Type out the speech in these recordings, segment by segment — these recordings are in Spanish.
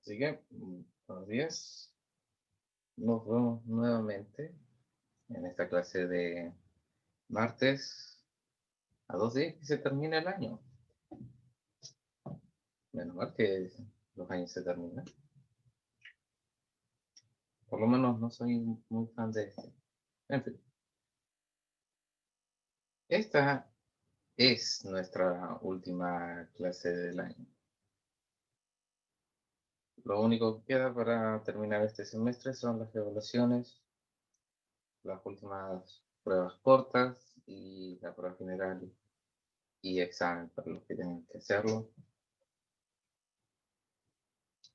Así que, buenos días. Nos vemos nuevamente en esta clase de martes a 2 días que se termina el año. Menos mal que los años se terminan. Por lo menos no soy muy fan de este. En fin, esta es nuestra última clase del año. Lo único que queda para terminar este semestre son las evaluaciones, las últimas pruebas cortas y la prueba general y examen para los que tienen que hacerlo.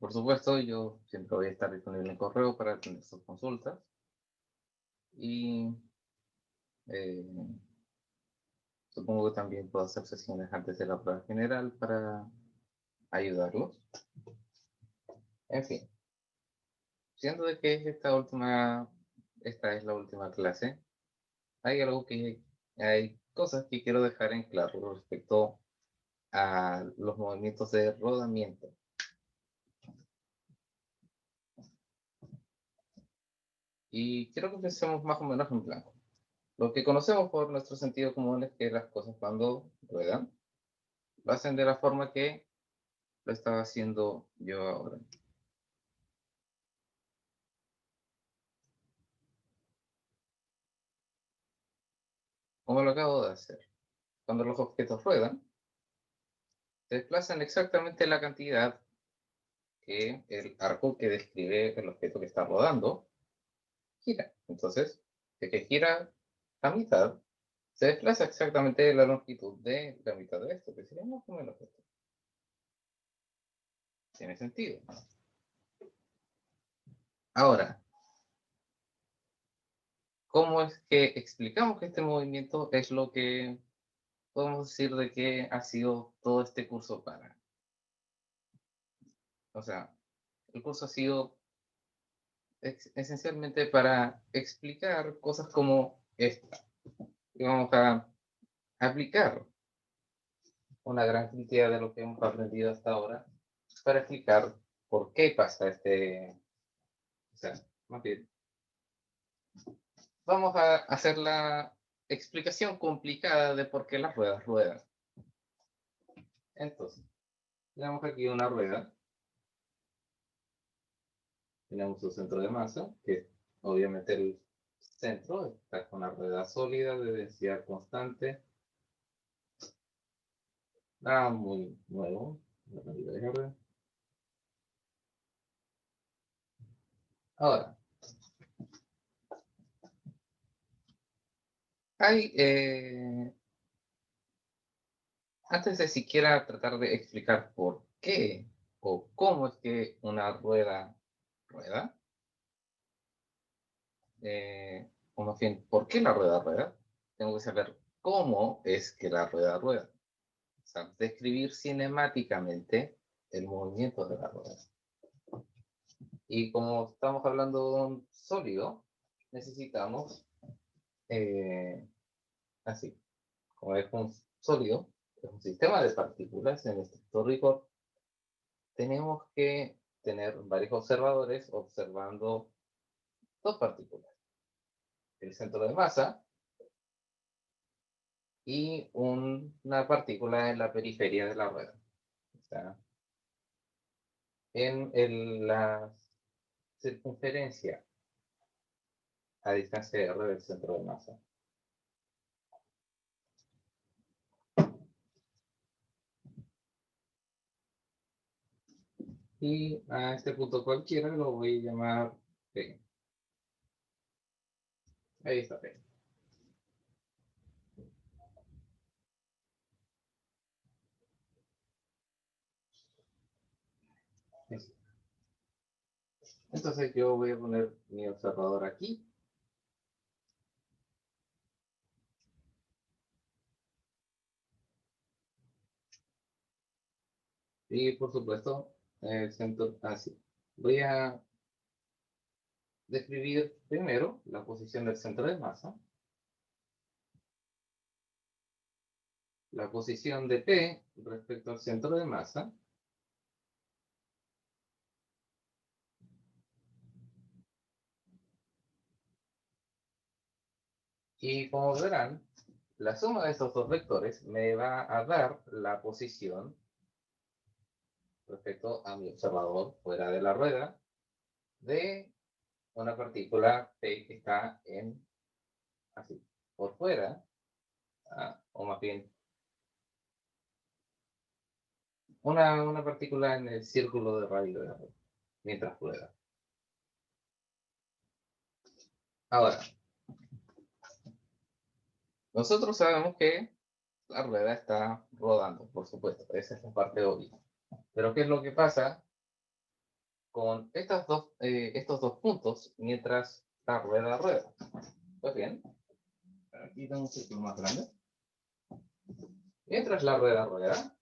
Por supuesto, yo siempre voy a estar disponible en correo para atender sus consultas y eh, supongo que también puedo hacer sesiones antes de la prueba general para ayudarlos. En fin, siendo de que esta es la última clase, hay cosas que quiero dejar en claro respecto a los movimientos de rodamiento. Y quiero que pensemos más o menos en blanco. Lo que conocemos por nuestro sentido común es que las cosas cuando ruedan, lo hacen de la forma que lo estaba haciendo yo ahora. Como lo acabo de hacer. Cuando los objetos ruedan, se desplazan exactamente la cantidad que el arco que describe el objeto que está rodando gira. Entonces, de que gira a mitad, se desplaza exactamente la longitud de la mitad de esto, que sería más o menos esto. Tiene sentido. Ahora, ¿cómo es que explicamos que este movimiento es lo que podemos decir de que ha sido todo este curso para? O sea, el curso ha sido esencialmente para explicar cosas como esta. Y vamos a aplicar una gran cantidad de lo que hemos aprendido hasta ahora para explicar por qué pasa o sea, más bien, vamos a hacer la explicación complicada de por qué las ruedas ruedan. Entonces, tenemos aquí una rueda, tenemos su centro de masa, que obviamente el centro está con la rueda sólida de densidad constante. Nada muy nuevo. Ahora, hay, antes de siquiera tratar de explicar por qué o cómo es que una rueda rueda, o más bien, por qué la rueda rueda, tengo que saber cómo es que la rueda rueda. O sea, describir cinemáticamente el movimiento de la rueda. Y como estamos hablando de un sólido, necesitamos, así, como es un sólido, es un sistema de partículas en estricto rigor, tenemos que tener varios observadores observando dos partículas, el centro de masa y una partícula en la periferia de la rueda. O sea, en la circunferencia a distancia r del centro de masa. Y a este punto cualquiera lo voy a llamar P. Ahí está P. Entonces yo voy a poner mi observador aquí. Y por supuesto, el centro así. Voy a describir primero la posición del centro de masa, la posición de P respecto al centro de masa, Y como verán, la suma de estos dos vectores me va a dar la posición respecto a mi observador fuera de la rueda de una partícula P que está en, así, por fuera, o más bien, una partícula en el círculo de radio de la rueda, mientras rueda. Ahora, nosotros sabemos que la rueda está rodando, por supuesto, esa es la parte obvia. Pero ¿qué es lo que pasa con estos dos puntos mientras la rueda rueda? Pues bien, aquí tengo un círculo más grande. Mientras la rueda rueda,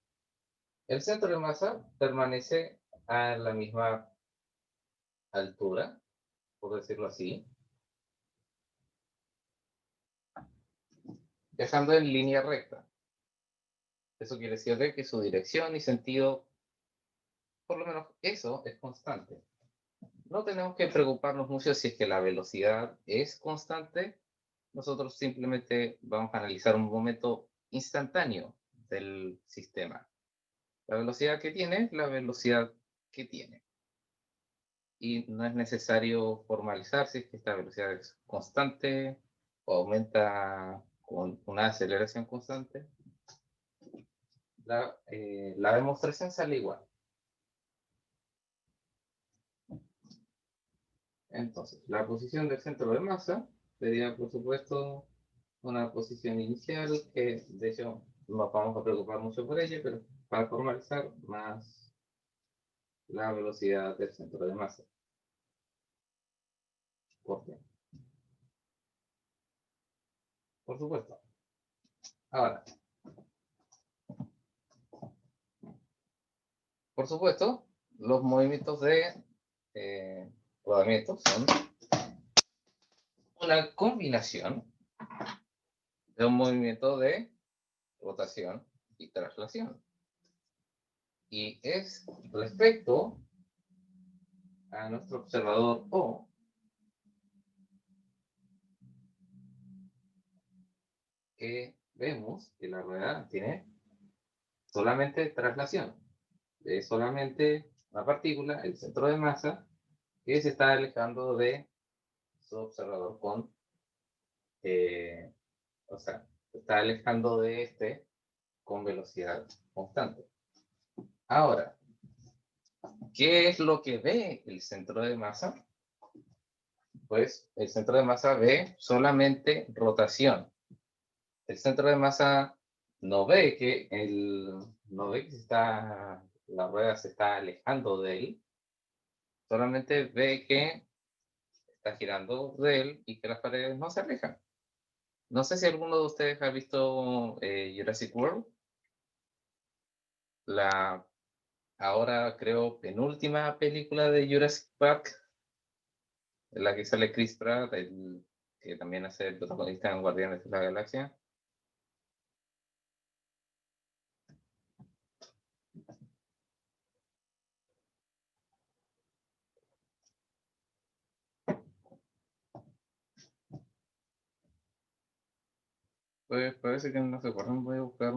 el centro de masa permanece a la misma altura, por decirlo así, viajando en línea recta. Eso quiere decir que su dirección y sentido, por lo menos eso, es constante. No tenemos que preocuparnos mucho si es que la velocidad es constante. Nosotros simplemente vamos a analizar un momento instantáneo del sistema. La velocidad que tiene es la velocidad que tiene. Y no es necesario formalizar si es que esta velocidad es constante o aumenta con una aceleración constante. La demostración sale igual. Entonces, la posición del centro de masa sería, por supuesto, una posición inicial que, de hecho, no nos vamos a preocupar mucho por ella, pero para formalizar, más la velocidad del centro de masa. ¿Por qué? Por supuesto. Ahora, por supuesto, los movimientos de rodamiento son una combinación de un movimiento de rotación y traslación. Y es respecto a nuestro observador O que vemos que la rueda tiene solamente traslación. Es solamente una partícula, el centro de masa, que se está alejando de su observador o sea, se está alejando de este con velocidad constante. Ahora, ¿qué es lo que ve el centro de masa? Pues el centro de masa ve solamente rotación. El centro de masa no ve que la rueda se está alejando de él, solamente ve que está girando de él y que las paredes no se alejan. No sé si alguno de ustedes ha visto Jurassic World, la ahora creo penúltima película de Jurassic Park, en la que sale Chris Pratt, que también hace el protagonista en Guardianes de la Galaxia. Pues parece que no se acuerdan, voy a buscar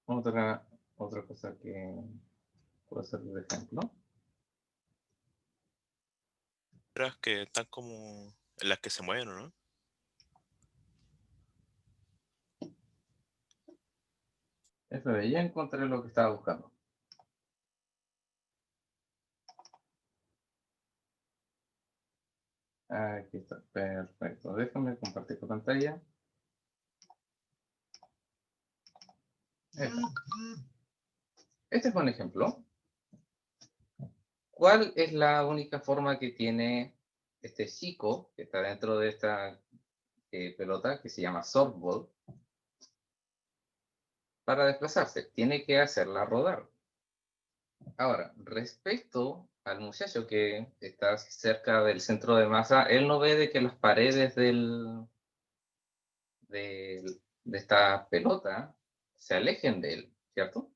otra cosa que pueda ser de ejemplo. Que están como en las que se mueven, ¿o no? Eso de ya encontré lo que estaba buscando. Aquí está, perfecto. Déjame compartir tu pantalla. Este es un ejemplo. ¿Cuál es la única forma que tiene este chico que está dentro de esta pelota que se llama softball para desplazarse? Tiene que hacerla rodar. Ahora, respecto al muchacho que está cerca del centro de masa, él no ve de que las paredes de esta pelota se alejen de él, ¿cierto?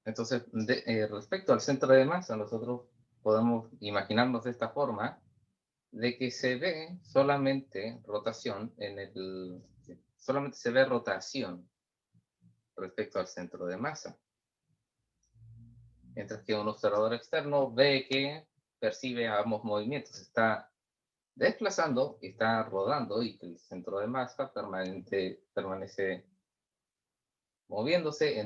Entonces, respecto al centro de masa, nosotros podemos imaginarnos de esta forma, de que se ve solamente rotación solamente se ve rotación respecto al centro de masa. Mientras que un observador externo ve que percibe ambos movimientos, está desplazando y está rodando, y que el centro de masa permanece moviéndose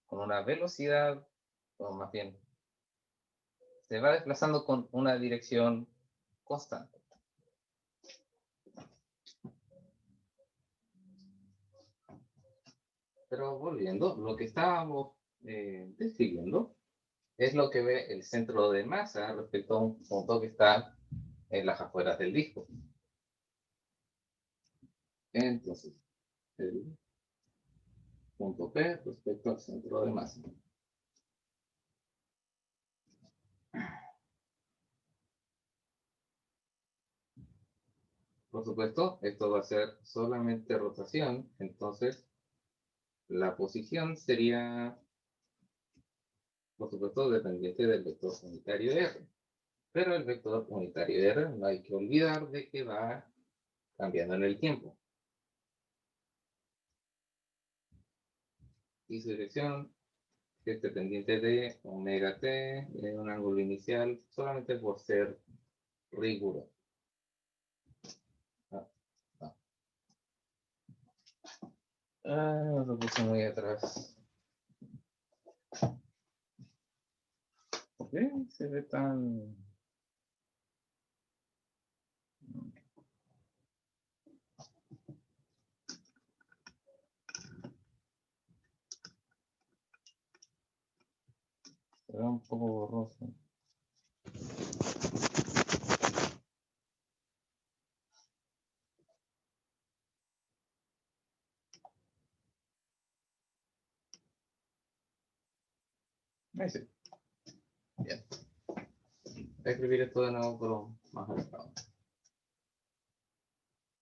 con una velocidad, o más bien, se va desplazando con una dirección constante. Pero volviendo, lo que estábamos describiendo es lo que ve el centro de masa respecto a un punto que está en las afueras del disco. Entonces, el punto P respecto al centro de masa. Por supuesto, esto va a ser solamente rotación, entonces la posición sería, por supuesto, dependiente del vector unitario R. Pero el vector unitario R no hay que olvidar de que va cambiando en el tiempo. Y su dirección es dependiente de omega t en un ángulo inicial, solamente por ser riguroso. Lo puse muy atrás. ¿Por qué se ve tan...? Se ve un poco borroso. Ahí sí. Bien. Voy a escribir esto de nuevo, pero más alejado.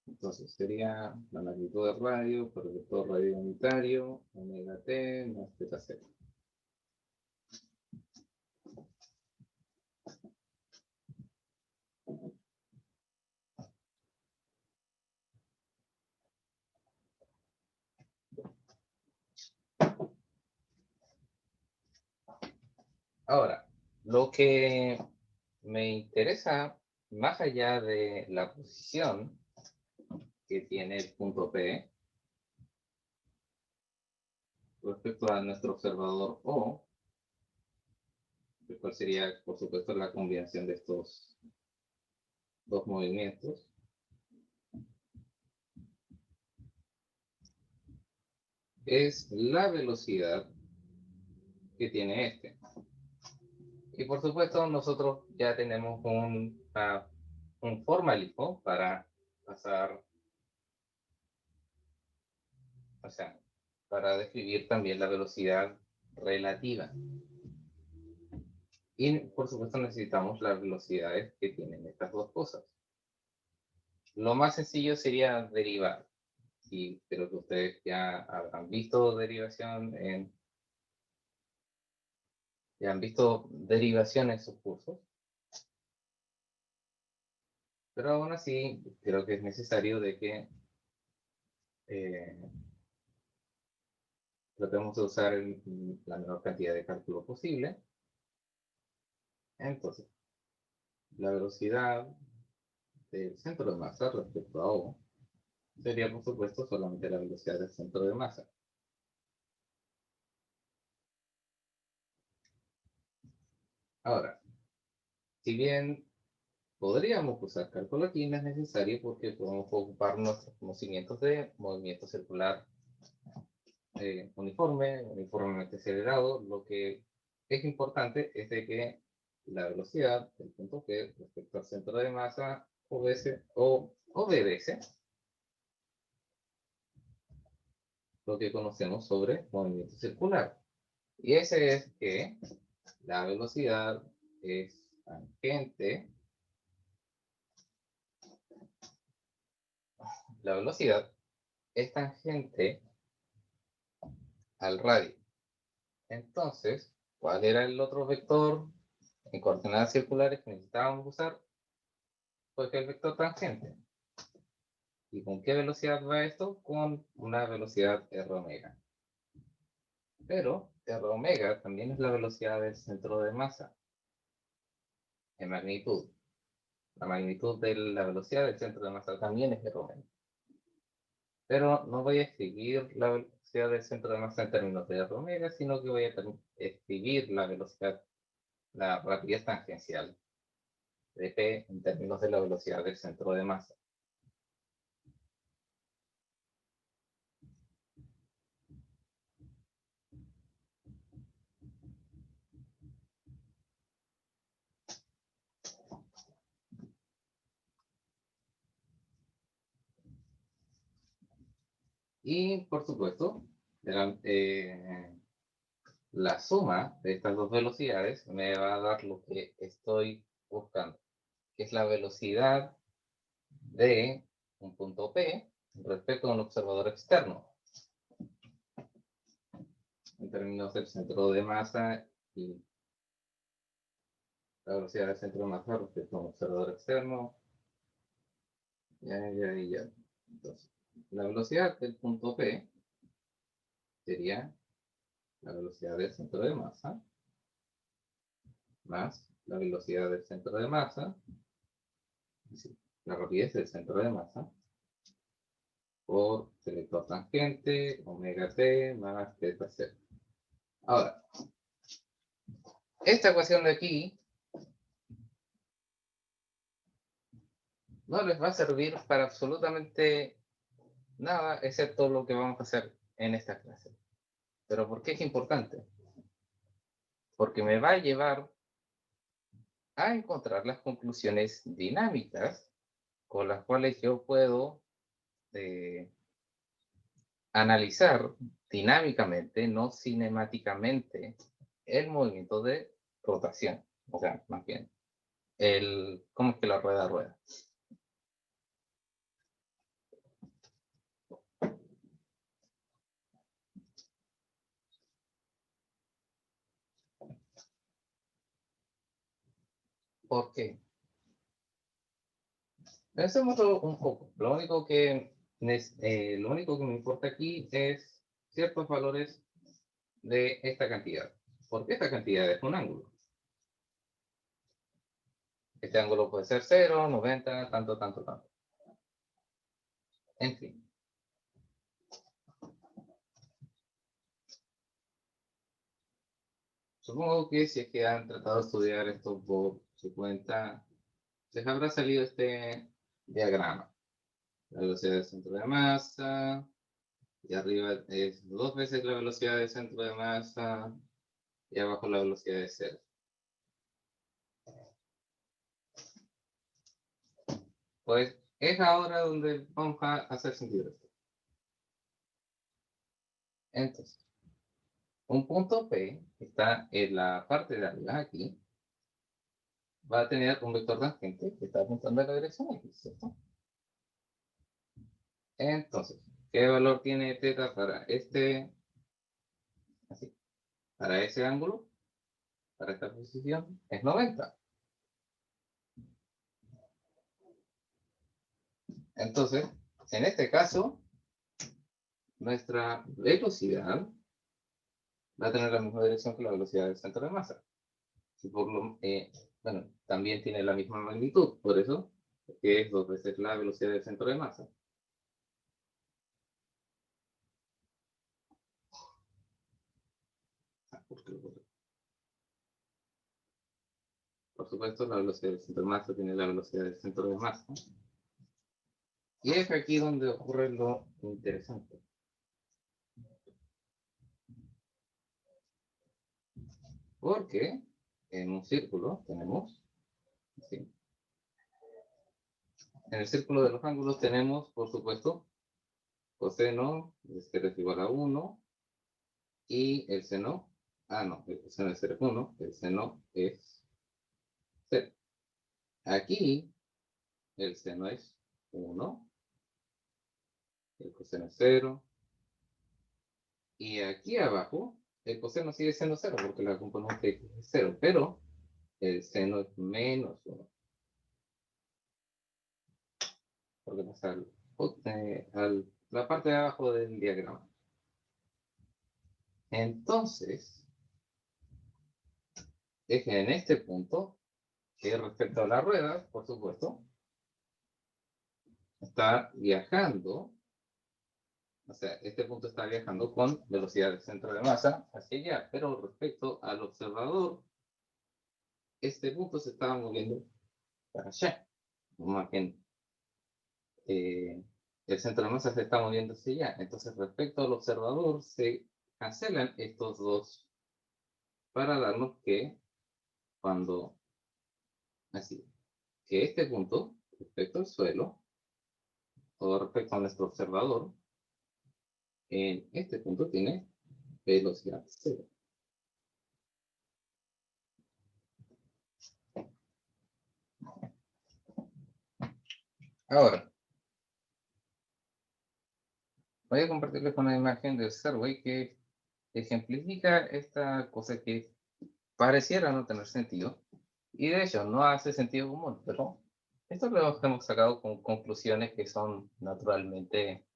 Entonces sería la magnitud de radio por el vector radio unitario, omega t más θ c. Ahora, lo que me interesa, más allá de la posición que tiene el punto P respecto a nuestro observador O, cuál sería, por supuesto, la combinación de estos dos movimientos, es la velocidad que tiene este. Y por supuesto, nosotros ya tenemos un formalismo para pasar, o sea, para describir también la velocidad relativa. Y por supuesto necesitamos las velocidades que tienen estas dos cosas. Lo más sencillo sería derivar. Y creo que ustedes ya habrán visto ya han visto derivación en sus cursos. Pero aún así, creo que es necesario de que tratemos de usar la menor cantidad de cálculo posible. Entonces, la velocidad del centro de masa respecto a O sería, por supuesto, solamente la velocidad del centro de masa. Ahora, si bien podríamos usar cálculo aquí, no es necesario porque podemos ocupar nuestros conocimientos de movimiento circular uniformemente acelerado. Lo que es importante es de que la velocidad del punto P respecto al centro de masa obedece lo que conocemos sobre movimiento circular. Y ese es que la velocidad es tangente. La velocidad es tangente al radio. Entonces, ¿cuál era el otro vector en coordenadas circulares que necesitábamos usar? Pues el vector tangente. ¿Y con qué velocidad va esto? Con una velocidad r omega. Pero r omega también es la velocidad del centro de masa en magnitud. La magnitud de la velocidad del centro de masa también es r omega. Pero no voy a escribir la velocidad del centro de masa en términos de r omega, sino que voy a escribir la velocidad, la rapidez tangencial de p en términos de la velocidad del centro de masa. Y por supuesto, la suma de estas dos velocidades me va a dar lo que estoy buscando, que es la velocidad de un punto P respecto a un observador externo, en términos del centro de masa y la velocidad del centro de masa respecto a un observador externo. Ya. Entonces, la velocidad del punto P sería la velocidad del centro de masa más la velocidad del centro de masa, es decir, la rapidez del centro de masa, por el vector tangente, omega t más teta c. Ahora, esta ecuación de aquí no les va a servir para absolutamente nada, excepto lo que vamos a hacer en esta clase. ¿Pero por qué es importante? Porque me va a llevar a encontrar las conclusiones dinámicas con las cuales yo puedo analizar dinámicamente, no cinemáticamente, el movimiento de rotación. O sea, más bien, cómo es que la rueda rueda. ¿Por qué? Pensémoslo un poco. Lo único que me importa aquí es ciertos valores de esta cantidad. Porque esta cantidad es un ángulo. Este ángulo puede ser 0, 90, tanto, tanto, tanto. En fin. Supongo que si es que han tratado de estudiar esto por su cuenta, les habrá salido este diagrama. La velocidad del centro de masa, y arriba es 2 veces la velocidad del centro de masa, y abajo la velocidad de cero. Pues es ahora donde vamos a hacer sentido esto. Entonces, un punto P, que está en la parte de arriba aquí, va a tener un vector tangente que está apuntando a la dirección X, ¿cierto? Entonces, ¿qué valor tiene θ para así, para ese ángulo? Para esta posición es 90. Entonces, en este caso, nuestra velocidad va a tener la misma dirección que la velocidad del centro de masa. Y bueno, también tiene la misma magnitud, por eso que es 2 veces la velocidad del centro de masa. Por supuesto, la velocidad del centro de masa tiene la velocidad del centro de masa. Y es aquí donde ocurre lo interesante. Porque en un círculo tenemos, ¿sí? En el círculo de los ángulos tenemos, por supuesto, coseno de 0 es igual a 1 y el seno, no, el coseno de 0 es 1, el seno es 0. Aquí el seno es 1, el coseno es 0, y aquí abajo el coseno sigue siendo 0 porque la componente x es 0, pero el seno es menos 1. Porque pasa la parte de abajo del diagrama. Entonces, es que en este punto, que respecto a la rueda, por supuesto, está viajando, o sea, este punto está viajando con velocidad de centro de masa hacia allá, pero respecto al observador, este punto se estaba moviendo para allá. Más bien, el centro de masa se está moviendo hacia allá. Entonces, respecto al observador, se cancelan estos dos para darnos que cuando, así, que este punto, respecto al suelo, o respecto a nuestro observador, en este punto tiene velocidad cero. Ahora, voy a compartirles una imagen del Survey que ejemplifica esta cosa que pareciera no tener sentido, y de hecho no hace sentido común, pero esto lo hemos sacado con conclusiones que son naturalmente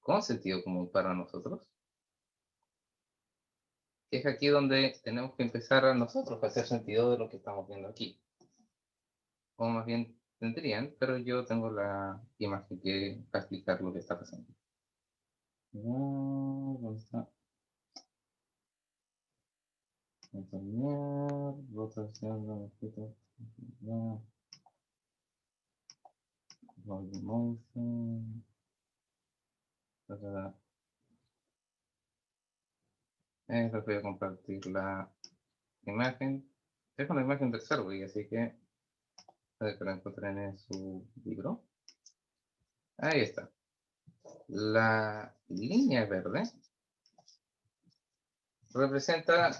con sentido común para nosotros. Es aquí donde tenemos que empezar a nosotros a hacer sentido de lo que estamos viendo aquí. O más bien tendrían, pero yo tengo la imagen que va a explicar lo que está pasando. ¿Dónde está? Rotación, motion. Les voy a compartir la imagen. Es una imagen del Survey, así que puede que la encuentren en su libro. Ahí está. La línea verde representa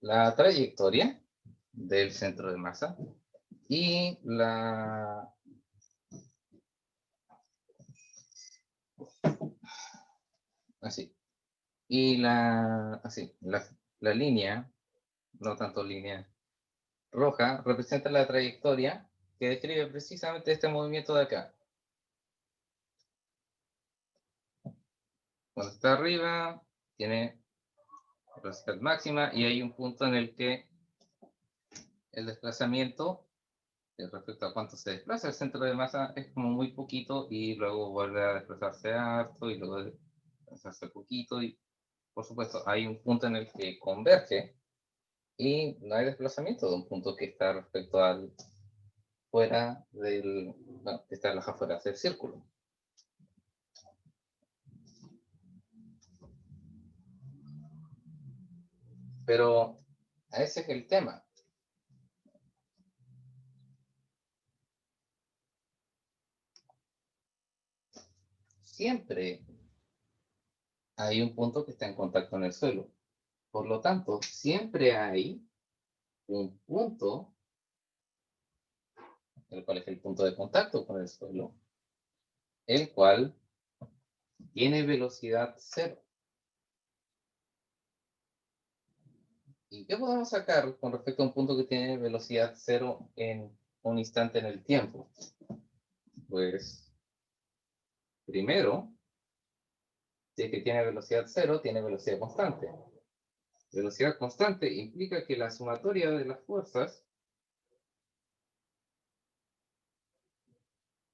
la trayectoria del centro de masa y así. Y la línea, no tanto línea roja, representa la trayectoria que describe precisamente este movimiento de acá. Cuando está arriba, tiene velocidad máxima y hay un punto en el que el desplazamiento respecto a cuánto se desplaza el centro de masa es como muy poquito y luego vuelve a desplazarse harto y luego desplazarse poquito y por supuesto hay un punto en el que converge y no hay desplazamiento de un punto que está respecto al fuera del, bueno, que está en las afueras del círculo. Pero ese es el tema. Siempre hay un punto que está en contacto con el suelo. Por lo tanto, siempre hay un punto, el cual es el punto de contacto con el suelo, el cual tiene velocidad cero. ¿Y qué podemos sacar con respecto a un punto que tiene velocidad cero en un instante en el tiempo? Pues, primero, si es que tiene velocidad cero, tiene velocidad constante. Velocidad constante implica que la sumatoria de las fuerzas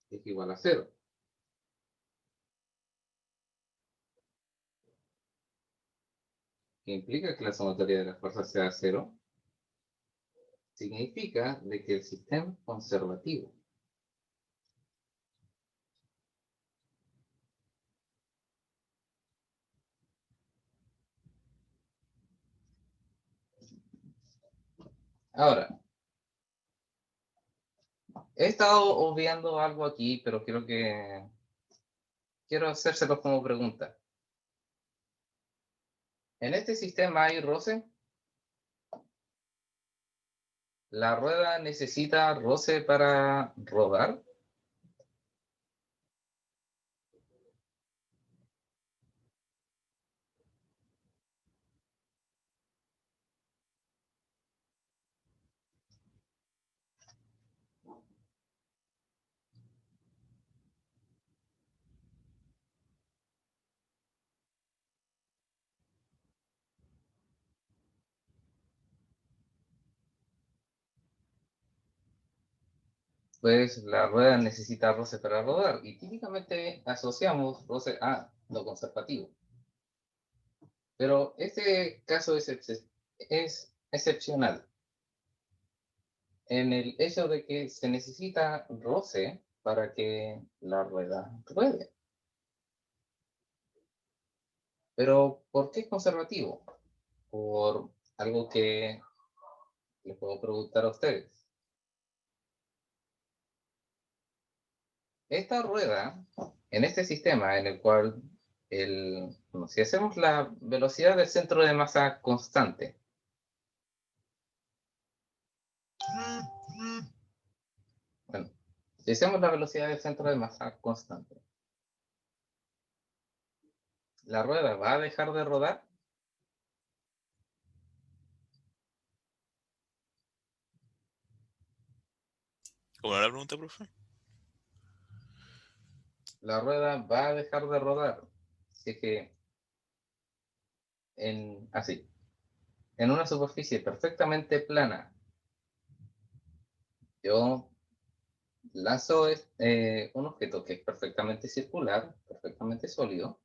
es igual a cero. Que implica que la sumatoria de las fuerzas sea cero, significa de que el sistema es conservativo. Ahora, he estado obviando algo aquí, pero quiero hacérselo como pregunta. ¿En este sistema hay roce? ¿La rueda necesita roce para rodar? pues la rueda necesita roce para rodar y típicamente asociamos roce a lo conservativo. Pero este caso es excepcional en el hecho de que se necesita roce para que la rueda ruede. Pero ¿por qué es conservativo? Por algo que les puedo preguntar a ustedes. Esta rueda, en este sistema en el cual si hacemos la velocidad del centro de masa constante, bueno, si hacemos la velocidad del centro de masa constante, ¿la rueda va a dejar de rodar? ¿Cómo era la pregunta, profe? La rueda va a dejar de rodar. Si es que así, en una superficie perfectamente plana, yo lanzo un objeto que es perfectamente circular, perfectamente sólido,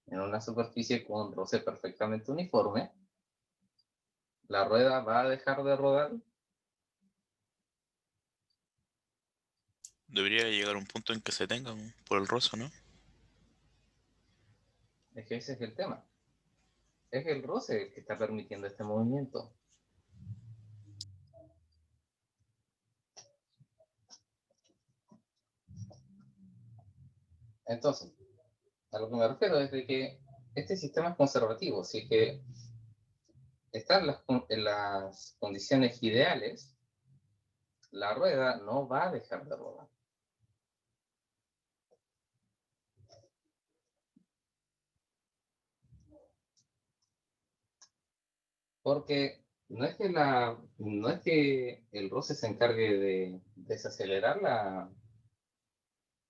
en una superficie con roce perfectamente uniforme, la rueda va a dejar de rodar. Debería llegar a un punto en que se tengan por el roce, ¿no? Es que ese es el tema. Es el roce el que está permitiendo este movimiento. Entonces, a lo que me refiero es de que este sistema es conservativo. Si es que están en las condiciones ideales, la rueda no va a dejar de rodar. Porque no es que el roce se encargue de desacelerar la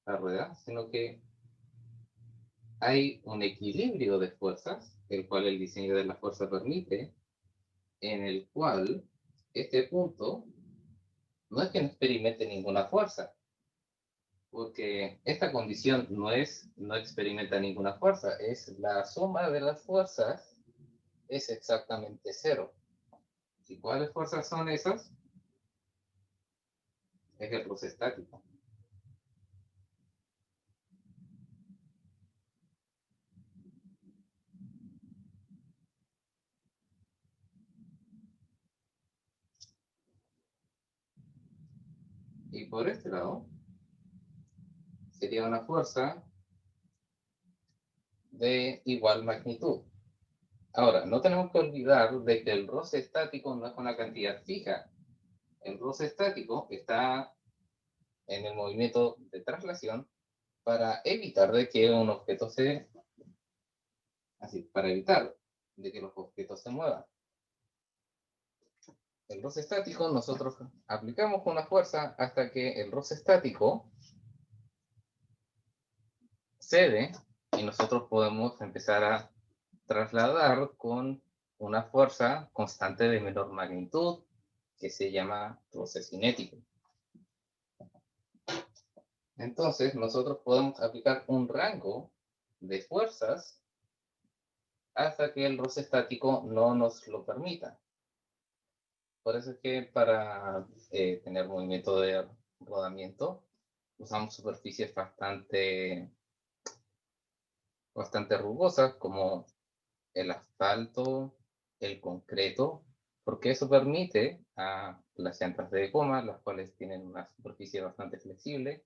rueda, sino que hay un equilibrio de fuerzas, el cual el diseño de la fuerza permite, en el cual este punto no es que no experimente ninguna fuerza, porque esta condición no experimenta ninguna fuerza, es la suma de las fuerzas es exactamente cero. ¿Y cuáles fuerzas son esas? Es el roce estático. Y por este lado, sería una fuerza de igual magnitud. Ahora, no tenemos que olvidar de que el roce estático no es una cantidad fija. El roce estático está en el movimiento de traslación para evitar de que un objeto para evitar de que los objetos se muevan. El roce estático, nosotros aplicamos una fuerza hasta que el roce estático cede y nosotros podemos empezar a trasladar con una fuerza constante de menor magnitud que se llama roce cinético. Entonces, nosotros podemos aplicar un rango de fuerzas hasta que el roce estático no nos lo permita. Por eso es que para tener movimiento de rodamiento usamos superficies bastante rugosas como el asfalto, el concreto, porque eso permite a las llantas de goma, las cuales tienen una superficie bastante flexible,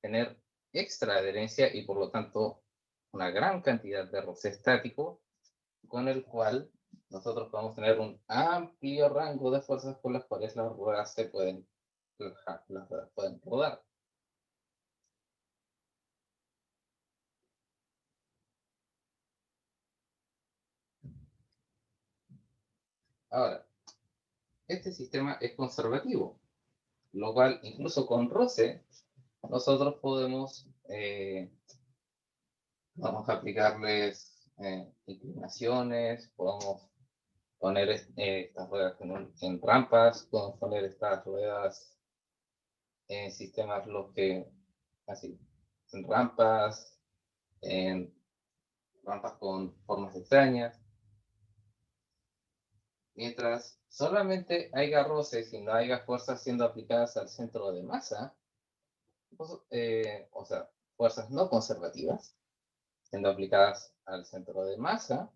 tener extra adherencia y por lo tanto una gran cantidad de roce estático, con el cual nosotros podemos tener un amplio rango de fuerzas con las cuales las ruedas las ruedas pueden rodar. Ahora, este sistema es conservativo, lo cual incluso con roce nosotros vamos a aplicarles inclinaciones, podemos poner estas ruedas en rampas, podemos poner estas ruedas en sistemas los que, así, en rampas con formas extrañas. Mientras solamente haya roces y no haya fuerzas siendo aplicadas al centro de masa, pues, o sea, fuerzas no conservativas siendo aplicadas al centro de masa,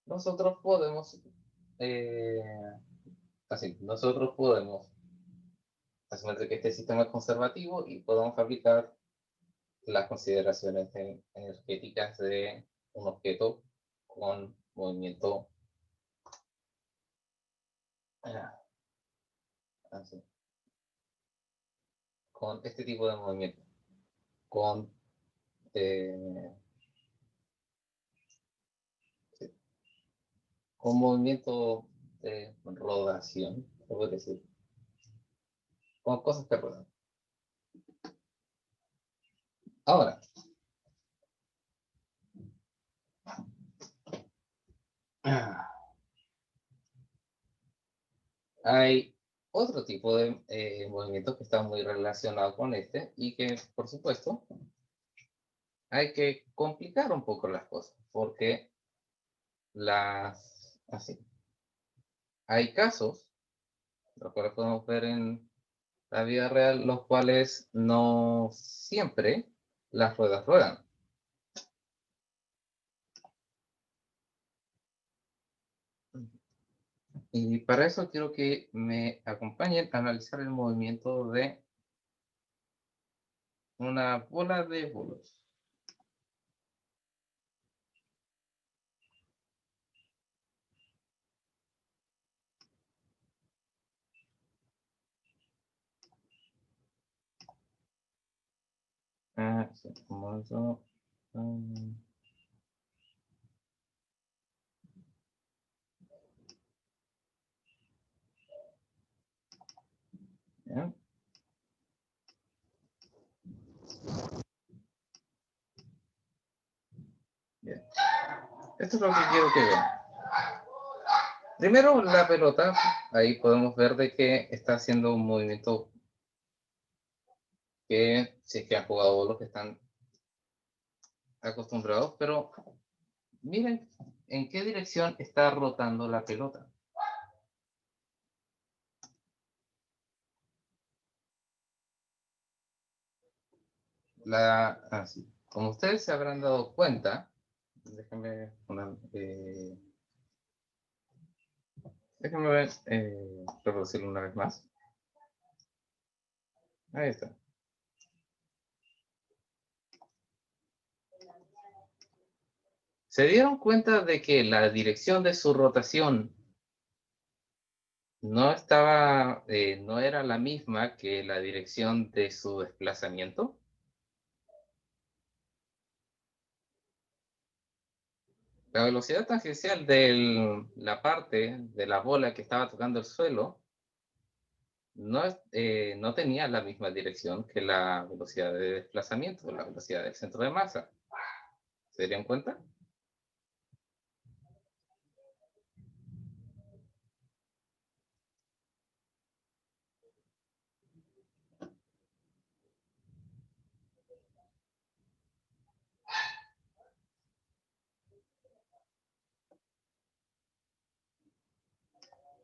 nosotros podemos, eh, nosotros podemos asumir que este sistema es conservativo y podemos aplicar las consideraciones energéticas de un objeto con movimiento ah, así, con este tipo de movimiento, con, eh, sí, con movimiento de rotación, se puede decir, con cosas que ruedan. Ahora, hay otro tipo de movimientos que está muy relacionado con este y que, por supuesto, hay que complicar un poco las cosas, porque así, hay casos, los cuales podemos ver en la vida real, los cuales no siempre las ruedas ruedan. Y para eso quiero que me acompañen a analizar el movimiento de una bola de bolos. Sí, como eso. ¿Ya? Bien. Esto es lo que quiero que vean. Primero, la pelota, ahí podemos ver de que está haciendo un movimiento que, si es que han jugado los que están acostumbrados, pero miren en qué dirección está rotando la pelota. Como ustedes se habrán dado cuenta, déjenme déjenme ver, reproducirlo una vez más. Ahí está. ¿Se dieron cuenta de que la dirección de su rotación no era la misma que la dirección de su desplazamiento? La velocidad tangencial de la parte de la bola que estaba tocando el suelo no tenía la misma dirección que la velocidad de desplazamiento, la velocidad del centro de masa. ¿Se dieron cuenta?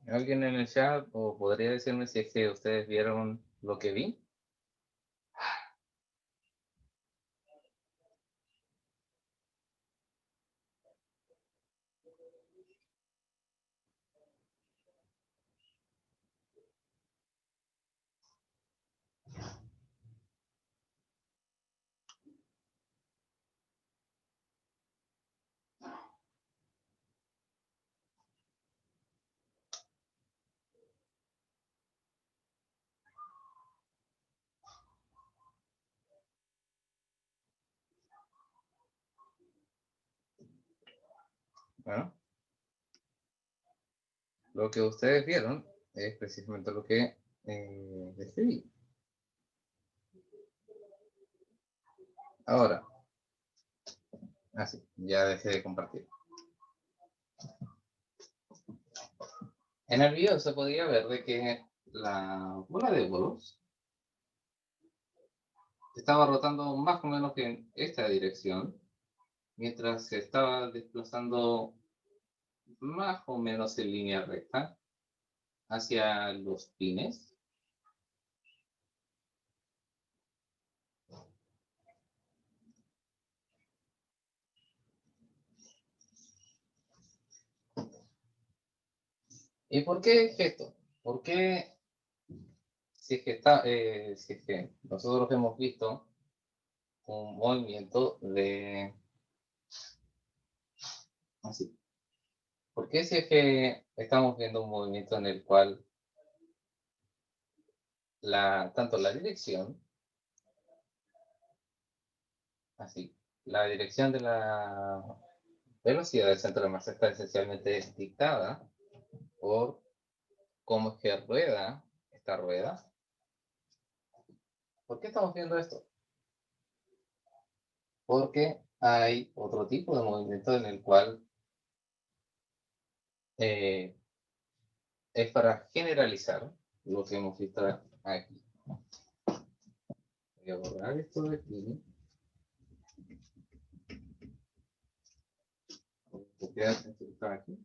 ¿Alguien en el chat o podría decirme si es que ustedes vieron lo que vi? Bueno, lo que ustedes vieron es precisamente lo que describí. Ahora, ya dejé de compartir. En el video se podía ver de que la bola de bolos estaba rotando más o menos en esta dirección, mientras se estaba desplazando más o menos en línea recta hacia los pines. ¿Y por qué es esto? ¿Por qué si es que nosotros hemos visto un movimiento de así? ¿Por qué si es que estamos viendo un movimiento en el cual tanto la dirección, así, la dirección de la velocidad del centro de masa está esencialmente dictada por cómo es que rueda esta rueda? ¿Por qué estamos viendo esto? Porque hay otro tipo de movimiento en el cual eh, es para generalizar lo que hemos visto aquí. Voy a borrar esto de aquí. Voy a copiar esto que está aquí.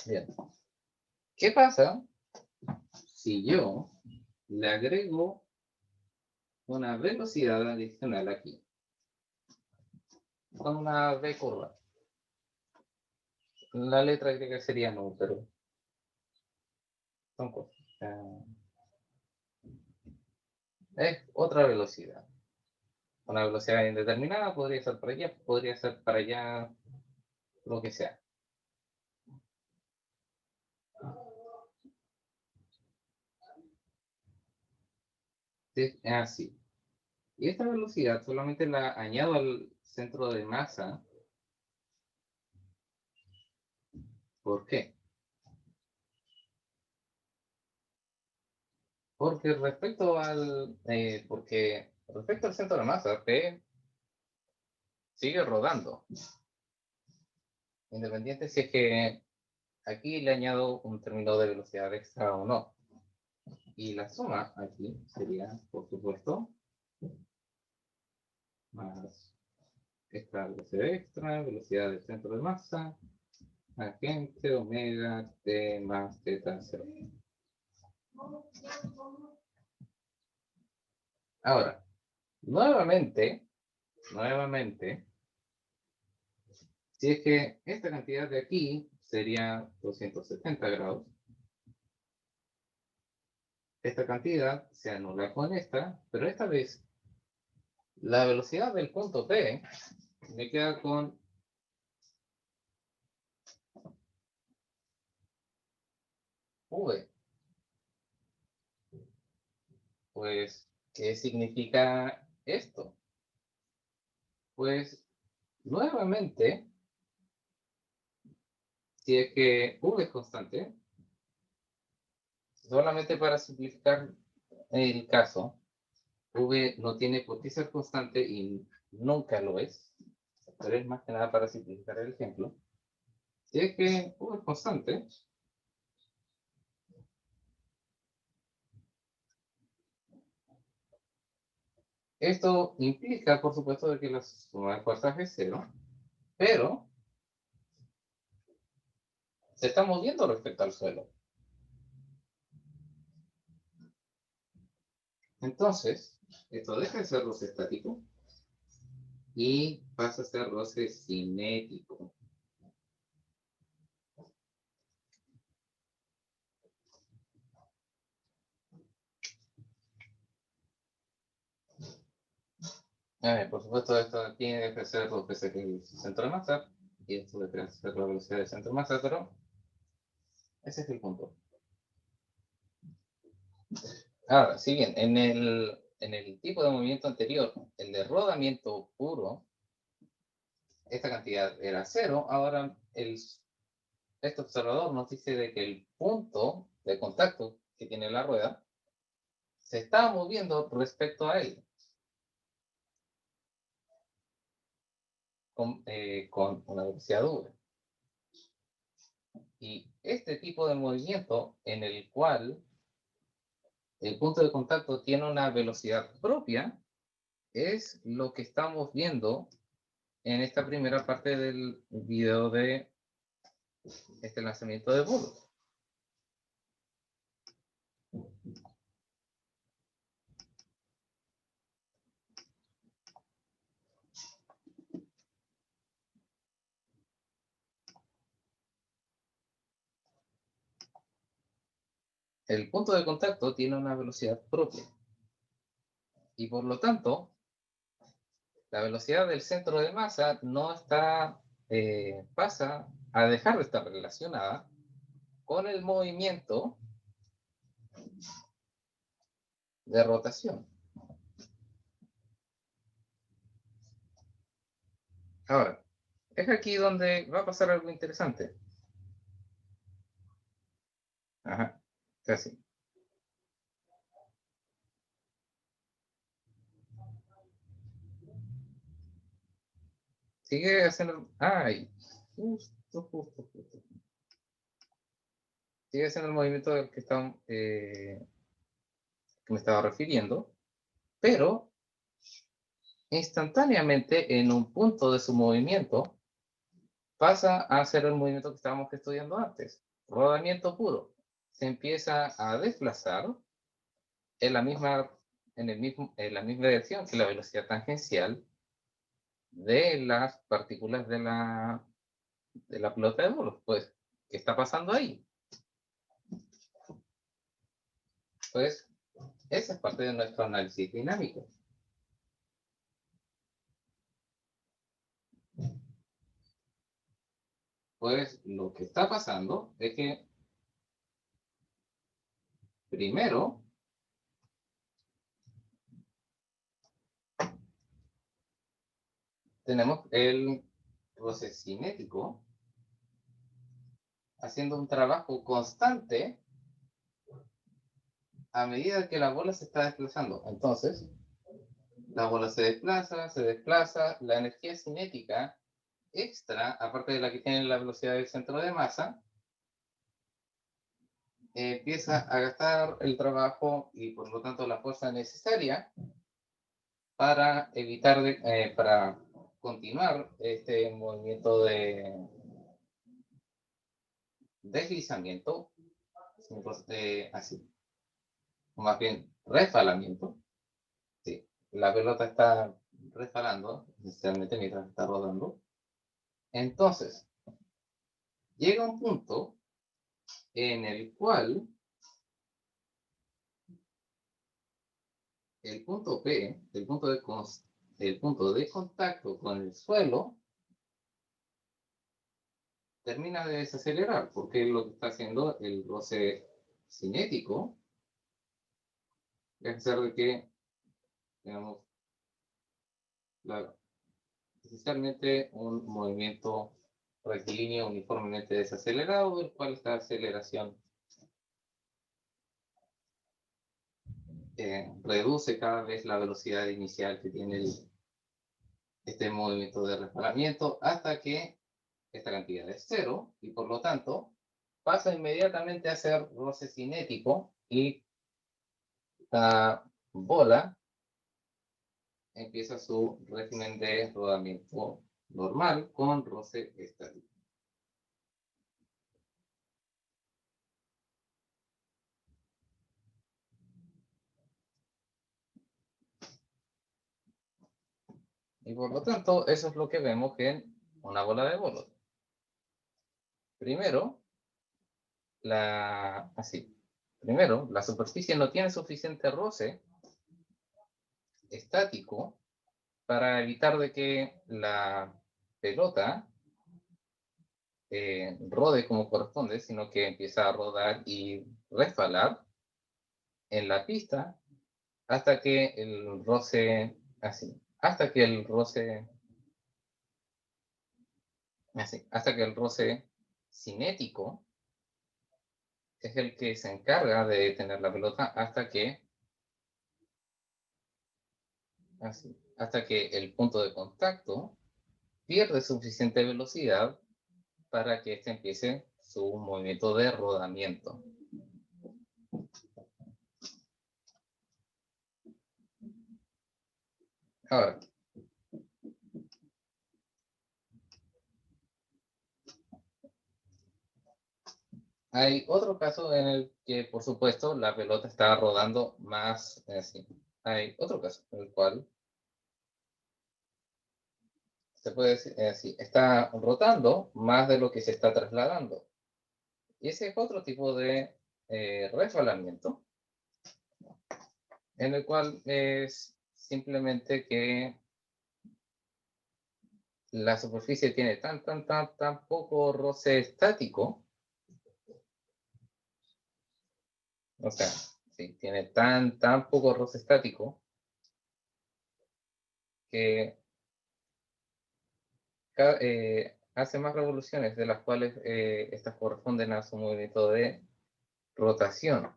Bien. ¿Qué pasa si yo le agrego una velocidad adicional aquí? Con una V curva. La letra griega sería no, pero son cosas. Es otra velocidad. Una velocidad indeterminada podría ser para allá, podría ser para allá, lo que sea. Sí, es así. Y esta velocidad solamente la añado al centro de masa. ¿Por qué? Porque respecto al centro de masa, P sigue rodando. Independiente si es que aquí le añado un término de velocidad extra o no. Y la suma aquí sería, por supuesto, más esta velocidad extra, velocidad del centro de masa, tangente omega t más teta 0. Ahora, nuevamente, si es que esta cantidad de aquí sería 270 grados, esta cantidad se anula con esta, pero esta vez la velocidad del punto P me queda con V. Pues, ¿qué significa esto? Pues, nuevamente, si es que V es constante, solamente para simplificar el caso, V no tiene por qué ser constante y nunca lo es, pero es más que nada para simplificar el ejemplo. Si es que V es constante, esto implica, por supuesto, de que la suma de fuerzas es cero, pero se está moviendo respecto al suelo. Entonces, esto deja de ser roce estático y pasa a ser roce cinético. Por supuesto, esto tiene que ser dos veces el centro de masa, y esto debería ser la velocidad del centro de masa, pero ese es el punto. Ahora, si bien en el tipo de movimiento anterior, el de rodamiento puro, esta cantidad era 0, ahora este observador nos dice de que el punto de contacto que tiene la rueda se está moviendo respecto a él con una velocidad v. Y este tipo de movimiento en el cual el punto de contacto tiene una velocidad propia es lo que estamos viendo en esta primera parte del video de este lanzamiento de bolos. El punto de contacto tiene una velocidad propia y por lo tanto la velocidad del centro de masa no está, pasa a dejar de estar relacionada con el movimiento de rotación. Ahora, es aquí donde va a pasar algo interesante. Ajá, casi. Sigue haciendo... ¡Ay! Justo. Sigue haciendo el movimiento del que, que me estaba refiriendo, pero instantáneamente en un punto de su movimiento pasa a hacer el movimiento que estábamos estudiando antes. Rodamiento puro. Se empieza a desplazar en la misma, en la misma dirección que la velocidad tangencial de las partículas de la pelota de bolos. Pues, ¿qué está pasando ahí? Pues, esa es parte de nuestro análisis dinámico. Pues, lo que está pasando es que, primero, tenemos el roce cinético haciendo un trabajo constante a medida que la bola se está desplazando. Entonces, la bola se desplaza, la energía cinética extra, aparte de la que tiene la velocidad del centro de masa, empieza a gastar el trabajo y por lo tanto la fuerza necesaria para evitar, para continuar este movimiento de deslizamiento, así, más bien resbalamiento. Sí, la pelota está resbalando, necesariamente mientras está rodando. Entonces, llega un punto en el cual el punto P, el punto de contacto con el suelo, termina de desacelerar, porque lo que está haciendo el roce cinético es hacer de que, digamos, esencialmente un movimiento rectilíneo uniformemente desacelerado, el cual esta aceleración reduce cada vez la velocidad inicial que tiene este movimiento de resbalamiento hasta que esta cantidad es cero y por lo tanto pasa inmediatamente a ser roce cinético y la bola empieza su régimen de rodamiento normal con roce estático. Y por lo tanto, eso es lo que vemos en una bola de bolos. Primero, Primero, la superficie no tiene suficiente roce estático para evitar de que la pelota rode como corresponde, sino que empieza a rodar y resbalar en la pista hasta que el roce, así, hasta que el roce cinético es el que se encarga de detener la pelota hasta que el punto de contacto pierde suficiente velocidad para que éste empiece su movimiento de rodamiento. Ahora, hay otro caso en el que, por supuesto, la pelota está rodando más así. Hay otro caso en el cual se puede decir así, está rotando más de lo que se está trasladando. Y ese es otro tipo de resbalamiento, en el cual es simplemente que la superficie tiene tan poco roce estático, o sea, sí, tiene tan poco roce estático que hace más revoluciones, de las cuales estas corresponden a su movimiento de rotación.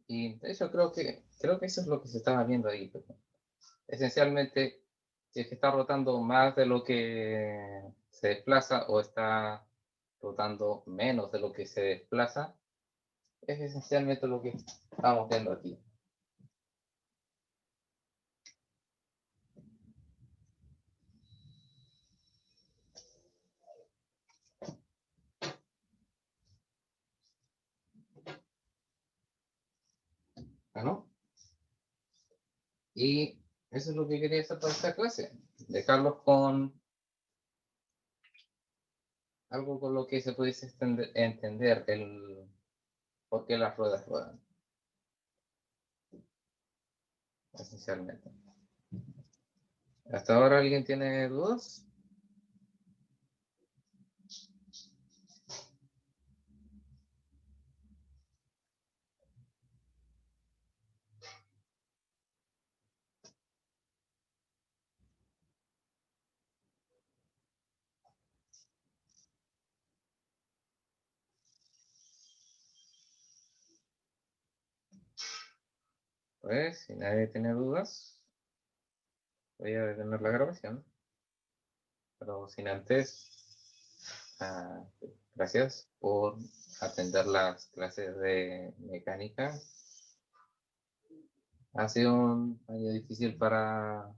Y de hecho creo que eso es lo que se estaba viendo ahí. Pero esencialmente, si es que está rotando más de lo que se desplaza o está rotando menos de lo que se desplaza, es esencialmente lo que estamos viendo aquí. ¿No? Y eso es lo que quería hacer para esta clase. Dejarlos con algo con lo que se pudiese entender el por qué las ruedas ruedan. Esencialmente. ¿Hasta ahora alguien tiene dudas? Pues, si nadie tiene dudas, voy a detener la grabación. Pero sin antes, ah, gracias por atender las clases de mecánica. Ha sido un año difícil para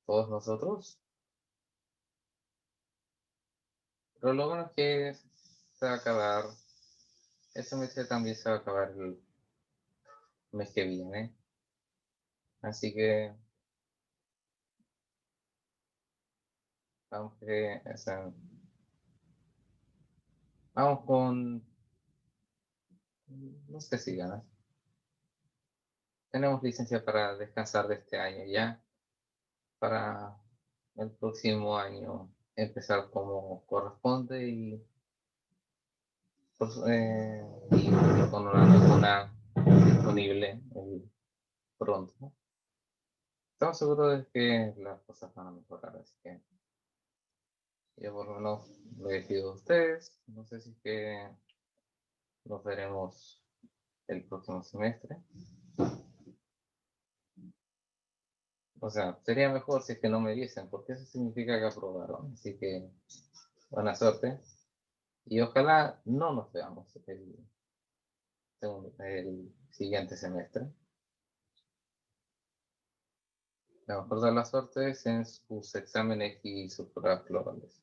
todos nosotros, pero lo bueno es que se va a acabar, el semestre también se va a acabar el mes que viene. Así que, aunque, o sea, vamos con, no sé si ganas. Tenemos licencia para descansar de este año ya, para el próximo año empezar como corresponde pues, y con una vacuna disponible pronto. Estamos seguros de que las cosas van a mejorar, así que yo por lo menos me despido de ustedes. No sé si es que nos veremos el próximo semestre. O sea, sería mejor si es que no me viesen, porque eso significa que aprobaron. Así que buena suerte. Y ojalá no nos veamos el siguiente semestre. La mejor de las suertes en sus exámenes y sus pruebas globales.